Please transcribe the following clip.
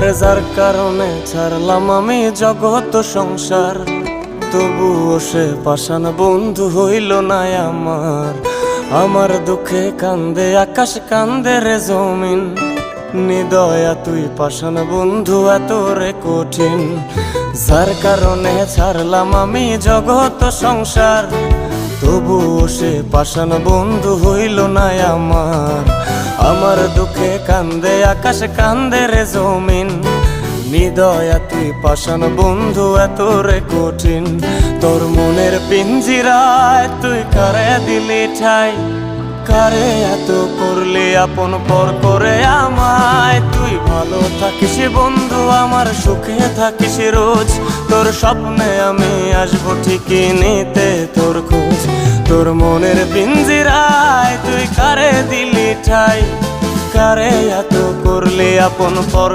আরে যার কারণে ছাড়লাম আমি জগৎ সংসার, তবুও সে পাষাণ বন্ধু হইল না আমার। আমার দুঃখে কান্দে আকাশ, কান্দে রে জমিন, নিদয়া তুই পাষাণ বন্ধু এত রে কঠিন। যার কারণে ছাড়লাম আমি জগৎ সংসার, তবুও সে পাষাণ বন্ধু হইল না আমার। আমার দুঃখে কান্দে আকাশ, কান্দে রে জমিন, নিদয়া তুই পাষাণ বন্ধু এত রে কঠিন। তোর মনের পিঞ্জিরায় তুই কারে দিলি ঠাই, কারে এত করলি আপন পর করে আমায়। তুই ভালো থাকিস বন্ধু আমার, সুখে থাকিস রোজ, তোর স্বপ্নে আমি আসবো ঠিকই নিতে তোর খোঁজ। তোর মনের পিঞ্জিরায় তুই কারে দিলি ঠাই, কারে এত করলি আপন পর